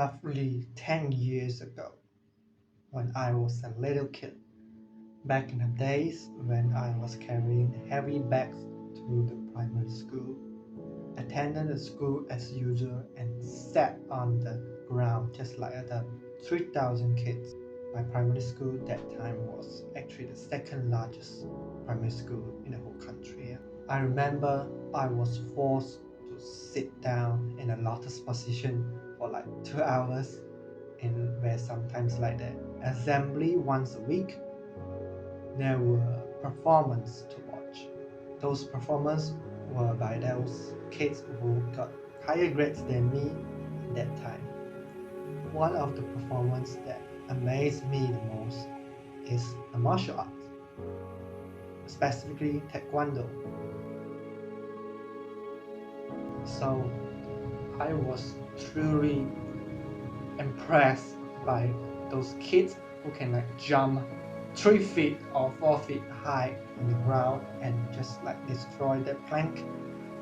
roughly 10 years ago when I was a little kid. Back in the days when I was carrying heavy bags to the primary school, attended the school as usual and sat on the ground just like other 3,000 kids. My primary school that time was actually the second largest primary school in the whole country. I remember I was forced to sit down in a lotus position for like 2 hours, and where sometimes like the assembly once a week there were performances to watch. Those performances were by those kids who got higher grades than me at that time. One of the performances that amazed me the most is the martial arts, specifically Taekwondo. So I was truly impressed by those kids who can like jump 3 feet or 4 feet high on the ground and just like destroy that plank.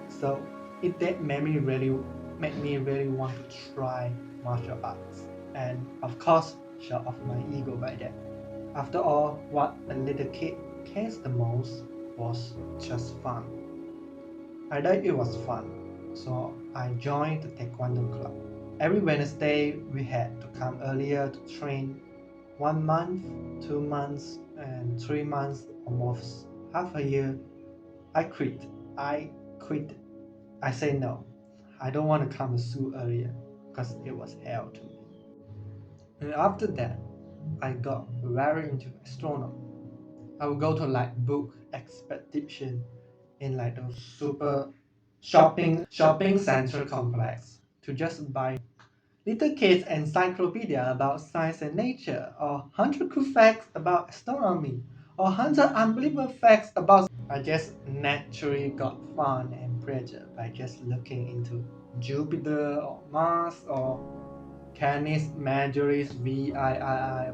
So that made me really want to try martial arts, and of course show off my ego by that. After all, what a little kid cares the most was just fun. I thought it was fun, so I joined the Taekwondo club. Every Wednesday we had to come earlier to train 1 month, 2 months, and 3 months, almost half a year. I quit. I quit. I say no. I don't want to come to school earlier because it was hell to me. And after that, I got very into astronomy. I would go to like book expedition in like those super shopping center complex to just buy little kids encyclopedia about science and nature, or 100 cool facts about astronomy, or 100 unbelievable facts about. I just naturally got fun and pleasure by just looking into Jupiter or Mars or Canis Majoris VIII,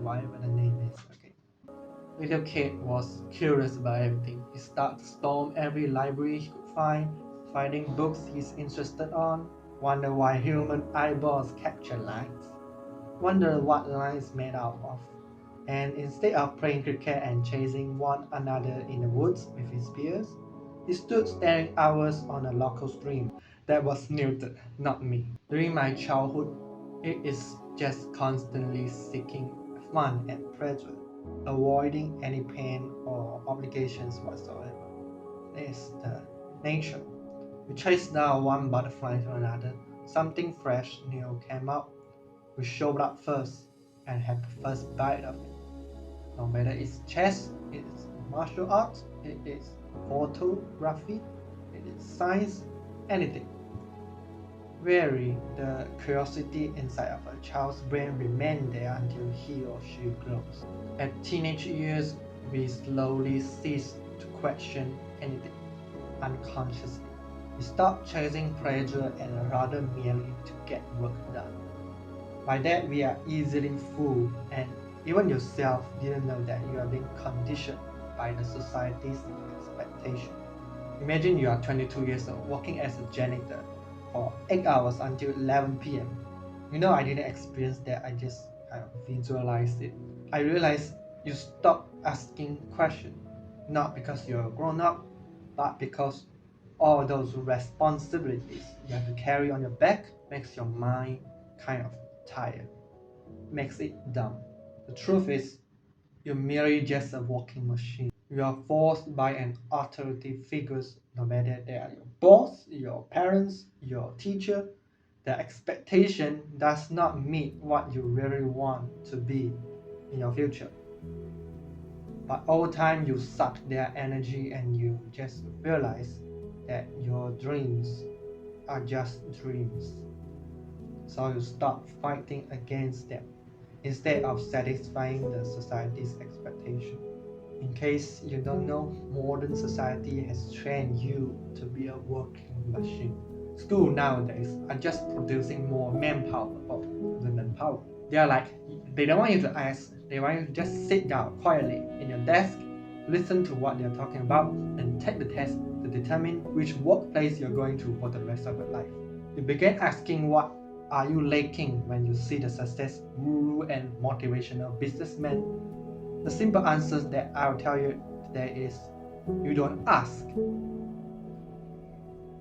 whatever the name is. Okay. Little kid was curious about everything. He started to storm every library he could find, finding books he's interested on, wonder why human eyeballs capture lights, wonder what lights made out of. And instead of playing cricket and chasing one another in the woods with his peers, he stood staring hours on a local stream. That was Newton, not me. During my childhood, it is just constantly seeking fun and pleasure, avoiding any pain or obligations whatsoever. It's the nature. We chase down one butterfly to another. Something fresh, new came up. We showed up first and had the first bite of it. No matter it's chess, it's martial arts, it is photography, it is science, anything. Really, the curiosity inside of a child's brain remains there until he or she grows. At teenage years, we slowly cease to question anything unconsciously. We stop chasing pleasure and rather merely to get work done. By that, we are easily fooled, and even yourself didn't know that you are being conditioned by the society's expectation. Imagine you are 22 years old, working as a janitor for 8 hours until 11 p.m. I didn't experience that, I just kind of visualized it. I realized you stop asking questions, not because you're a grown up, but because all those responsibilities you have to carry on your back makes your mind kind of tired, makes it dumb. The truth is, you're merely just a walking machine. You are forced by an authority figures, no matter they are your boss, your parents, your teacher. The expectation does not meet what you really want to be in your future. But over time, you suck their energy and you just realize that your dreams are just dreams. So you stop fighting against them instead of satisfying the society's expectation. In case you don't know, modern society has trained you to be a working machine. School nowadays are just producing more manpower or women power. They don't want you to ask, they want you to just sit down quietly in your desk, listen to what they're talking about, and take the test to determine which workplace you're going to for the rest of your life. You begin asking what Are you lacking when you see the success guru and motivational businessman? The simple answers that I'll tell you today is you don't ask.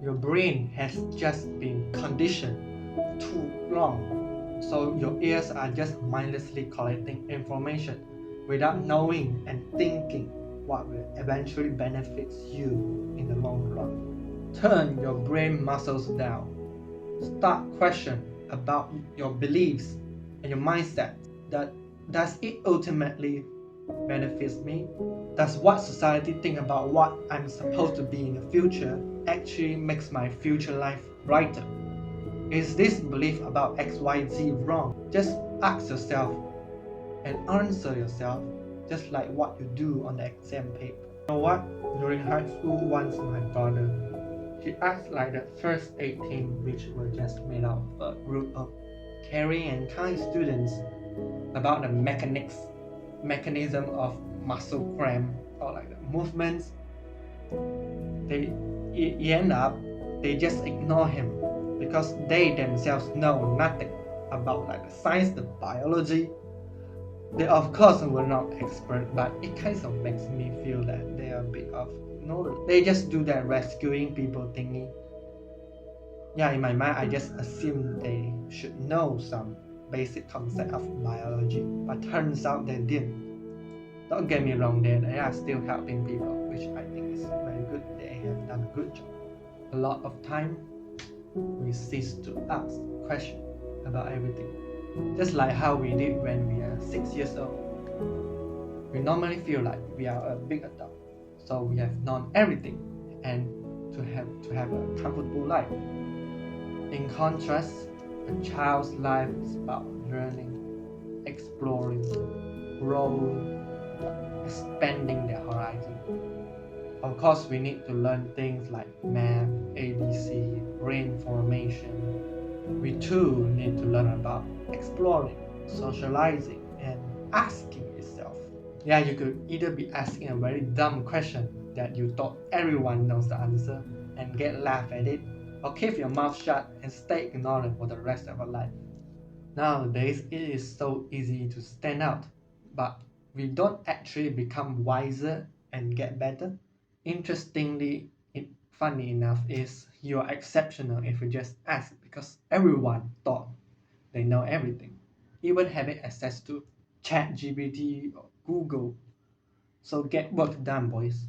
Your brain has just been conditioned too long, so your ears are just mindlessly collecting information without knowing and thinking what will eventually benefit you in the long run. Turn your brain muscles down. Start question about your beliefs and your mindset. Does it ultimately benefits me? Does what society think about what I'm supposed to be in the future actually makes my future life brighter? Is this belief about XYZ wrong? Just ask yourself and answer yourself just like what you do on the exam paper. You know what? During high school once my brother, he asked like the first 18 which were just made up of a group of caring and kind students about the mechanism of muscle cramp or like the movements. They end up they just ignore him because they themselves know nothing about like the science, the biology. They of course were not expert, but it kind of makes me feel that they are a bit of knowledge. They just do that rescuing people thingy. Yeah, in my mind I just assumed they should know some basic concept of biology, but turns out they didn't. Don't get me wrong, they are still helping people, which I think is very good. They have done a good job. A lot of time we cease to ask questions about everything, just like how we did when we are 6 years old. We normally feel like we are a big adult, so we have known everything and to have a comfortable life. In contrast, a child's life is about learning, exploring, growing, expanding their horizon. Of course, we need to learn things like math, ABC, brain formation. We too need to learn about exploring, socializing, and asking itself. Yeah, you could either be asking a very dumb question that you thought everyone knows the answer and get laughed at it, or keep your mouth shut and stay ignorant for the rest of your life. Nowadays, it is so easy to stand out, but we don't actually become wiser and get better. Interestingly, funny enough, is you are exceptional if you just ask because everyone thought they know everything, even having access to ChatGPT or Google. So get work done, boys.